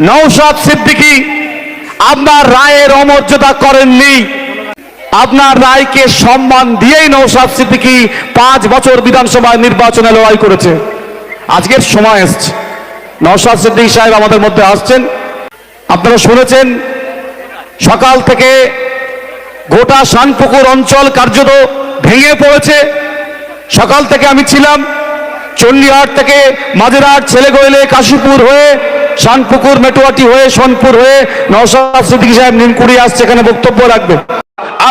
নওশাদ সিদ্দিকী আপনার রায়ের অমর্যাদা করেননি। আপনার রায়কে সম্মান দিয়েই নওশাদ সিদ্দিকী 5 বছর বিধানসভায় নির্বাচনে লড়াই করেছে। আজকের সময় এসছে, নওশাদ সিদ্দিকী সাহেব আমাদের মধ্যে আসছেন। আপনারা শুনেছেন সকাল থেকে গোটা শানপুকুর অঞ্চল কার্যত ভেঙে পড়েছে। সকাল থেকে আমি ছিলাম চণ্ডীহাট থেকে মাঝেরহাট, ছেলেগোয়েলে, কাশীপুর হয়ে শানপুকুর, মেটুয়াটি হয়ে সোনপুর হয়ে নওশাদ সিদ্দিকী সাহেব নিমকুড়ি আসছে, এখানে বক্তব্য রাখবে।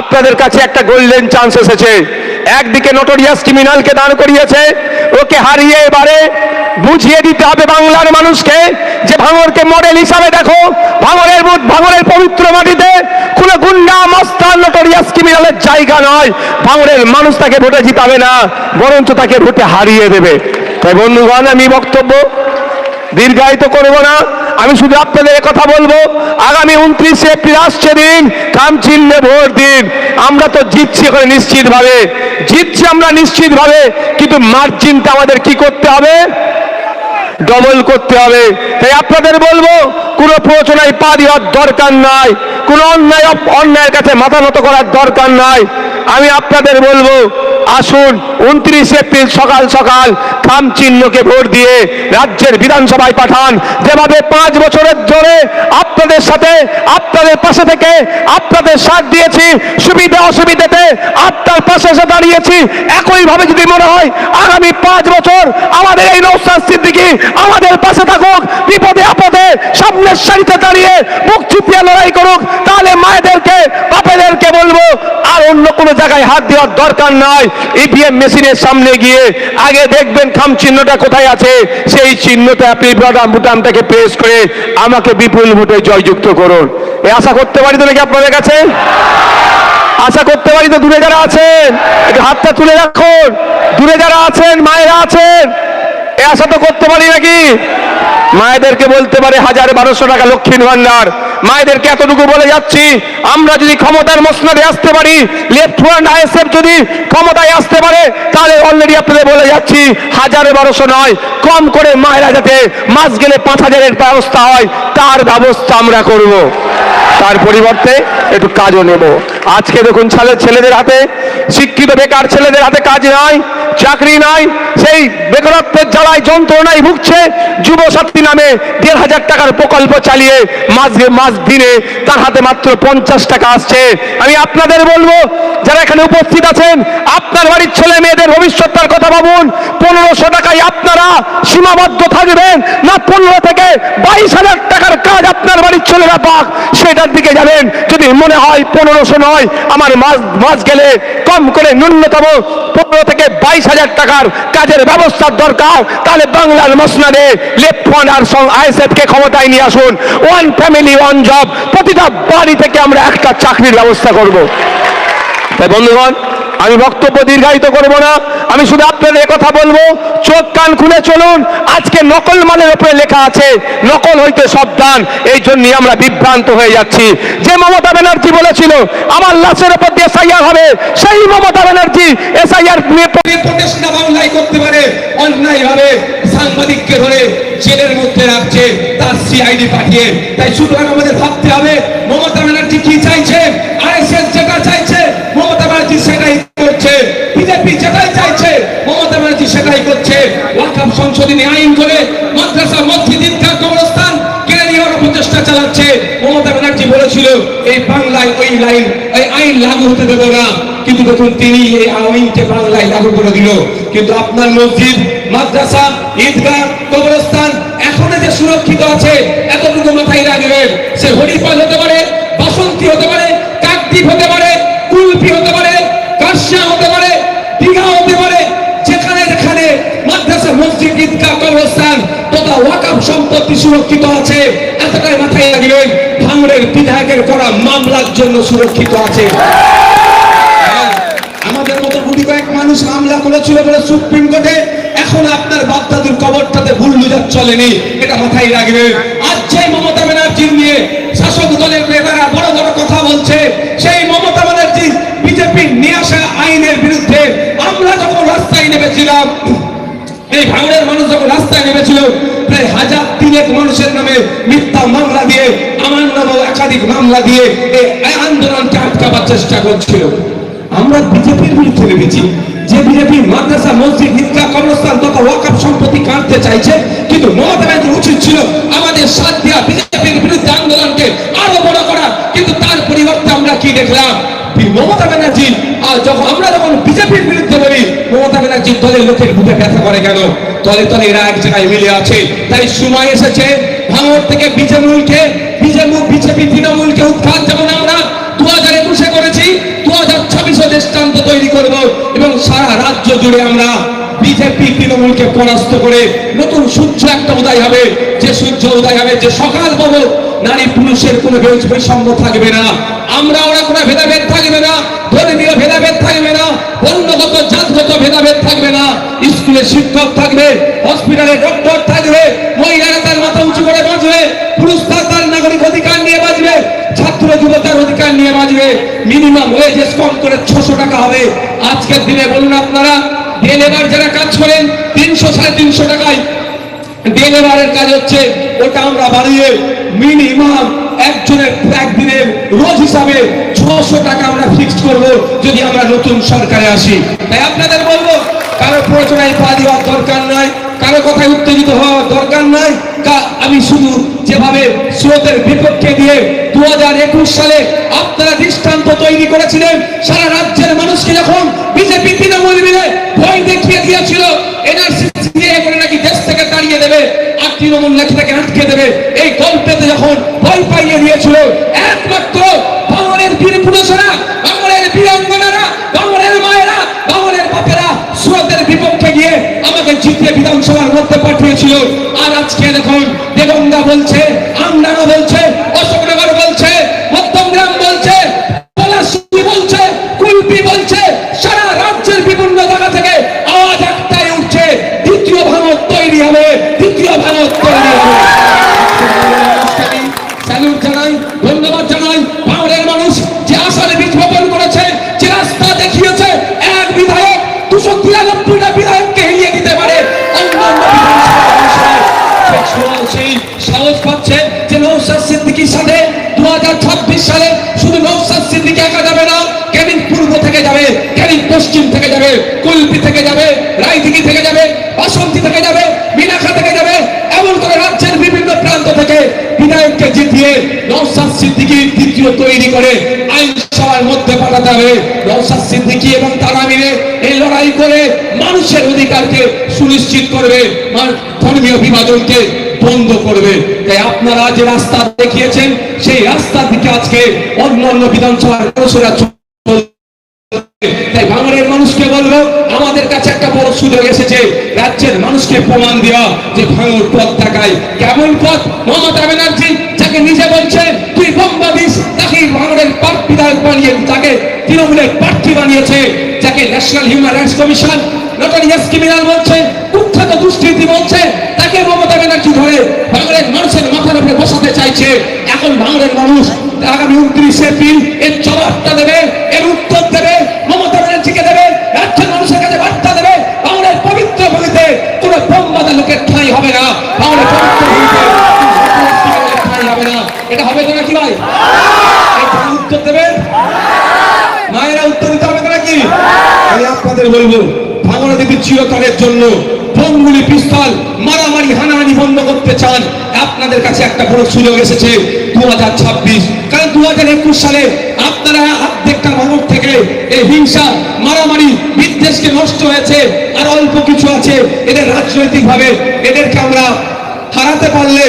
আপনাদের কাছে একটা গোল্ডেন চান্স এসেছে। একদিকে নোটোরিয়াস ক্রিমিনালকে দাঁড় করিয়েছে, ওকে হারিয়ে এবারে বুঝিয়ে দিতে হবে বাংলার মানুষকে যে ভাঙড়কে মডেল হিসাবে দেখো। ভাঙড়ের পবিত্র মাটিতে কোন গুন্ডা, মস্তান, নোটোরিয়াস ক্রিমিনালের জায়গা নয়। ভাঙড়ের মানুষ তাকে ভোটে জিতাবে না, বরঞ্চ তাকে ভোটে হারিয়ে দেবে। তাই বন্ধুগণ, আমি বক্তব্য দীর্ঘায়িত করব না, আমি শুধু আপনাদের কথা বলবো, আগামী 29 এপ্রিল আসছে দিন, খাম চিহ্নে ভোট দিন। আমরা তো জিতছি এখানে নিশ্চিতভাবে, জিতছি আমরা নিশ্চিতভাবে, কিন্তু মার্জিনটা আমাদের কি করতে হবে? ডবল করতে হবে। তাই আপনাদের বলবো, কোনো প্ররোচনায় পা দেওয়ার দরকার নাই, কোনো অন্যায়ের কাছে মাথা নত করার দরকার নাই। আমি আপনাদের বলবো, আসুন 29 এপ্রিল সকাল সকাল খাম চিহ্নকে ভোট দিয়ে রাজ্যের বিধানসভায় পাঠান। যেভাবে 5 বছরের ধরে আপনাদের সাথে, আপনাদের পাশে থেকে আপনাদের সাথ দিয়েছি, সুবিধা অসুবিধাতে আপনার পাশে এসে দাঁড়িয়েছি, একইভাবে যদি মনে হয় আগামী 5 বছর আমাদের এই নওশাদ সিদ্দিকী আমাদের পাশে থাকুক, বিপদে আপদে সামনের সারিতে দাঁড়িয়ে মুখ চুপিয়ে লড়াই করুক, তাহলে মায়েদেরকে, বাপেদেরকে বলবো, আর অন্য কোনো জায়গায় হাত দেওয়ার দরকার নয়। ইভিএম মেশিনের সামনে গিয়ে আগে দেখবেন খাম চিহ্নটা কোথায় আছে, সেই চিহ্নটা আপনি বুটামটাকে প্রেস করে আমাকে বিপুল ভোটে জয়যুক্ত করুন। এই আশা করতে পারি তো নাকি আপনাদের কাছে? আশা করতে পারি তো? দূরে যারা আছেন একটু হাতটা তুলে রাখুন, দূরে যারা আছেন, মায়েরা আছেন, এ আশা তো করতে পারি নাকি? মায়েদেরকে বলতে পারে 1000-1200 টাকা লক্ষ্মীর ভান্ডার। মায়েদেরকে এতটুকু বলে যাচ্ছি, আমরা যদি ক্ষমতার মসনদে আসতে পারি, লেফট ফ্রন্ট আইএসএফ যদি ক্ষমতায় আসতে পারে, তাহলে অলরেডি আপনাদের বলে যাচ্ছি 1000-1200 নয়, কম করে মায়েরা যাতে মাস গেলে 5000-এর ব্যবস্থা হয়, তার ব্যবস্থা আমরা করব। তার পরিবর্তে একটু কাজও নেব। আজকে দেখুন ছেলেদের হাতে, শিক্ষিত বেকার ছেলেদের হাতে কাজ নাই, চাকরি নাই, সেই বেকারত্বের জ্বালায় যন্ত্রণায় ভুগছে। যুবশক্তি নামে 1500 টাকার প্রকল্প চালিয়ে মাস দিনে তার হাতে মাত্র 50 টাকা আসছে। আমি আপনাদের বলবো, যারা এখানে উপস্থিত আছেন, আপনার বাড়ির ছেলে মেয়েদের ভবিষ্যৎটার কথা ভাবুন। 1500 টাকায় আপনারা সীমাবদ্ধ থাকবেন না? 15 থেকে 22,000 টাকার কাজ আপনার বাড়ির ছেলেরা পাক, সেটার দিকে যাবেন। যদি মনে হয় 1500 নয়, আমার মাস গেলে কম করে ন্যূনতম 15 থেকে 22,000 টাকার কাজের ব্যবস্থার দরকার, তাহলে বাংলার মসনদে লেফট ফ্রন্ট আর আইএসএফ কে ক্ষমতায় নিয়ে আসুন। 1 ফ্যামিলি 1 জব, প্রতিটা বাড়ি থেকে আমরা একটা চাকরির ব্যবস্থা করব। তাই বন্ধুগণ, আমি বক্তব্য দীর্ঘায়িত করব না, আমি শুধু আপনাদের কথা বলবো, চোখ কান খুলে চলুন। আজকে নকল মালের উপরে লেখা আছে নকল হইতে সাবধান, এই জন্যই আমরা বিভ্রান্ত হয়ে যাচ্ছি। যে মমতা ব্যানার্জি বলেছিল আমার লাশের উপর দিয়ে এসআইআর হবে, সেই মমতা ব্যানার্জি এসআইআর নিয়ে প্রতিষ্ঠা বাংলায় করতে পারে, অন্যায় ভাবে সাংবাদিককে ধরে জেলের মধ্যে রাখছে তার সিআইডি পাঠিয়ে। তাই সুতরাং আমাদের ভাবতে হবে মমতা ব্যানার্জি কি চাইছে, আরএসএস যেটা চাইছে মমতা ব্যানার্জি সেটাই করছে, বিজেপি যেটাই চাইছে মমতা ব্যানার্জি সেটাই করছে। ওয়াকফ সংশোধনী আইন করে মাদ্রাসা, মসজিদ, ঈদগাহ, কবরস্থান কেড়ে নেওয়ার প্রচেষ্টা চালাচ্ছে। মমতা ব্যানার্জি বলেছিল এই বাংলায় ওই আইন লাগু হতে দেব না, কিন্তু দেখুন তিনি এই আইনকে বাংলায় লাগু করে দিল। কিন্তু আপনার মসজিদ, মাদ্রাসা, ঈদগাহ, কবরস্থান এখনো যে সুরক্ষিত আছে, এতটুকু মাথায় রাখবেন। সে হরিফল হতে পারে, বাসন্তী হতে পারে, কাকদ্বীপ হতে পারে, কুলপি হতে পারে, কাশিয়া হতে পারে, দীঘা হতে পারে, যেখানে যেখানে মাদ্রাসা, মসজিদ, ঈদগাহ, কবরস্থান তথা ওয়াকফ সম্পত্তি সুরক্ষিত আছে, এতটাই মাথায় রাখবেন। ভাঙড়ের বিধায়কের করা মামলার জন্য সুরক্ষিত আছে। আমাদের মতো গুটি কয়েক মানুষ মামলা করেছিল বলে সুপ্রিম কোর্টে, এখন আপনার বাপদাদুর কবরটাতে ভুল বুঝার চলেনি, এটা মাথায় রাখবেন। আজ যে মমতা ব্যানার্জি নিয়ে শাসক দলের নেতারা বড় বড় কথা বলছে, সেই মমতা ব্যানার্জি বিজেপি নিয়ে আসা আইনের বিরুদ্ধে আমরা যখন রাস্তায় নেমেছিলাম, এই ভাঙড়ের মানুষ যখন রাস্তায় নেমেছিল, প্রায় 1000 অনেক মানুষের নামে মিথ্যা মামলা দিয়ে, আমার নামেও একাধিক মামলা দিয়ে এই আন্দোলনকে আটকাবার চেষ্টা করছিল। আমরা বিজেপির বিরুদ্ধে লেগেছি, যে বিজেপি মাদ্রাসা, মসজিদ, ঈদগাহ, কবরস্থান তথা ওয়াকফ সম্পত্তি কাটতে চাইছে, কিন্তু মমতা ব্যানার্জির উচিত ছিল আমাদের সাথ দেওয়া, বিজেপির বিরুদ্ধে আন্দোলনকে আরো বড় করা। কিন্তু তার পরিবর্তে আমরা কি দেখলাম? মমতা ব্যানার্জি আমরা যখন বিজেপির বিরুদ্ধে বলি, মমতা ব্যানার্জির দলের লোকের বুকে ব্যথা করে কেন? দলে দলে এরা এক জায়গায় মিলে আছে। তাই সময় এসেছে ভাঙড় থেকে বিজেপি তৃণমূলকে উৎখাত, যেমন আমরা 2021-এ করেছি, 2026-এ দৃষ্টান্ত তৈরি করব এবং সারা রাজ্য জুড়ে আমরা বিজেপি তৃণমূলকে পরাস্ত করে নতুন সূর্য একটা উদয় হবে। যে সূর্য উদয় হবে, যে সকাল পাবো, নারী পুরুষের কোনো বৈষম্য থাকবে না, আমরা ওরা কোনো ভেদাভেদ থাকবে না, ধর্মীয় ভেদাভেদ থাকবে না, বর্ণগত জাতগত ভেদাভেদ থাকবে না। স্কুলে শিক্ষক থাকবে, হসপিটালে ডক্টর থাকবে, মহিলারা তার মাথা উঁচু করে বাঁচবে, পুরুষ তার নাগরিক অধিকার নিয়ে বাঁচবে, ছাত্র যুবতার অধিকার নিয়ে বাঁচবে। মিনিমাম ওয়েজেস কম করে 600 টাকা হবে। আজকের দিনে বলুন আপনারা, ডে লেবার যারা কাজ করেন 300 350 টাকায় ডে লেবারের কাজ হচ্ছে, ওটা আমরা বাড়িয়ে মিনিমাম একজনের একদিনের রোজ হিসাবে 600 টাকা আমরা ফিক্সড করব যদি আমরা নতুন সরকারে আসি। তাই আপনাদের বলবো, কারো প্রয়োজনে পা দেওয়ার দরকার নাই, কারো কথায় উত্তেজিত হওয়ার দরকার নাই। আমি শুধু যেভাবে স্রোতের বিপক্ষে দিয়ে 2021 সালে আপনারা দৃষ্টান্ত তৈরি করেছিলেন, সারা রাজ্যের মানুষকে যখন বিজেপি তৃণমূল মিলে ভয় দেখিয়ে দিয়েছিল, এনআরসি করে নাকি দেশ থেকে তাড়িয়ে দেবে আর তৃণমূল নাকি তাকে আটকে দেবে, এই গল্পেতে যখন ভয় পাইয়ে দিয়েছিল, একমাত্র ভাঙড়ের বীর পুরুষেরা, ভাঙড়ের বীরাঙ্গনারা, ভাঙড়ের মায়েরা, ভাঙড়ের বাপেরা স্রোতের বিপক্ষে গিয়ে আমাকে জিতিয়ে বিধানসভার মধ্যে পাঠিয়েছিল। আর আজকে দেখুন, দেগঙ্গা বলছে, আমডাঙ্গা বলছে, অশোকনগর বলছে, মধ্যমগ্রাম বলছে, পলাশী বলছে, কুলপি বলছে, সারা রাজ্যের বিভিন্ন জায়গা থেকে আওয়াজ একটাই উঠছে, দ্বিতীয় ভাঙড় তৈরি হবে, দ্বিতীয় ভাঙড় তৈরি হবে। স্যালুট জানাই, ধন্যবাদ জানাই ভাঙড়ের মানুষ, যে আশার বীজ বপন করেছে, যে রাস্তা দেখিয়েছে। এক বিধায়ক 293টা বিধায়ককে হিলিয়ে দিতে পারে, অন্যান্য সেই সাহস পাচ্ছে যে নওশাদ সিদ্দিকীর সাথে 2026 সালে শুধু নওশাদ সিদ্দিকী একা যাবে না, ক্যানিং পূর্ব থেকে যাবে, ক্যানিং পশ্চিম থেকে যাবে, কুলপি থেকে যাবে, রায়দিঘি থেকে যাবে, বাসন্তী থেকে যাবে, মিনাখা থেকে যাবে, এমন করে রাজ্যের বিভিন্ন প্রান্ত থেকে বিধায়ককে জিতিয়ে নওশাদ সিদ্দিকী দ্বিতীয় তৈরি করে আইনসভার মধ্যে পাঠাতে হবে। নওশাদ সিদ্দিকী এবং তারা মিলে এই লড়াই করে মানুষের অধিকারকে সুনিশ্চিত করবে, ধর্মীয় বিভাজনকে বন্ধ করবে। তাই আপনারা যে রাস্তা দেখিয়েছেন, সেই রাস্তার দিকে আজকে অন্যান্য বিধানসভার মানুষেরা। তাই ভাঙড়ের মানুষকে বলবো, আমাদের কাছে একটা বড় সুযোগ এসেছে রাজ্যের মানুষকে প্রমাণ দেওয়া যে ভাঙড় পথ দেখায়। কেমন পথ? মমতা ব্যানার্জি যাকে নিজে বলছে তুই বোম্বা দিস, তাকে ভাঙড়ের বিধায়ক বানিয়ে, তাকে তৃণমূলের প্রার্থী বানিয়েছে, যাকে national human rights commission notorious criminal বলছে, কুখ্যাত দুষ্কৃতী বলছে, তাকে মমতা ব্যানার্জি ধরে ভাঙড়ের মানুষের মাথার উপরে বসাতে চাইছে। এখন ভাঙড়ের মানুষ আগামী 29 এপ্রিল এর জবাবটা দেবে, এর উত্তর দেবে, মমতা ব্যানার্জিকে দেবে, রাজ্যের মানুষের কাছে বার্তা দেবে। ভাঙড়ের পবিত্র ভূমিতে কোনো বোমবাদা লোকের ঠাঁই হবে না, ভাঙড়ের পবিত্র ভূমিতে ঠাঁই হবে না। এটা হবে তো নাকি ভাই? উত্তর দেবেন মায়েরা, উত্তর দিতে হবে তো নাকি? আমি আপনাদের বলবো, ভাঙড়ে যদি চিরকালের জন্য বোমগুলি, পিস্তল, মারামারি, হানাহানি বন্ধ করতে চান, আপনাদের কাছে একটা বড় সুযোগ এসেছে 2026। কারণ 2021 সালে আপনারা অর্ধেকটা ভাঙড় থেকে এই হিংসা, মারামারি, বিদ্বেষকে নষ্ট হয়েছে। আর অল্প কিছু আছে এদের রাজনৈতিক ভাবে, এদেরকে আমরা হারাতে পারলে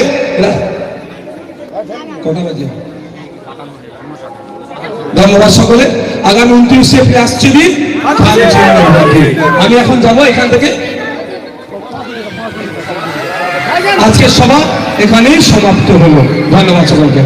ধন্যবাদ সকলে। আগামী 29 এপ্রিল আসছে দিন, আমি এখন যাবো এখান থেকে। আজকের সভা এখানেই সমাপ্ত হলো। ধন্যবাদ সকলকে।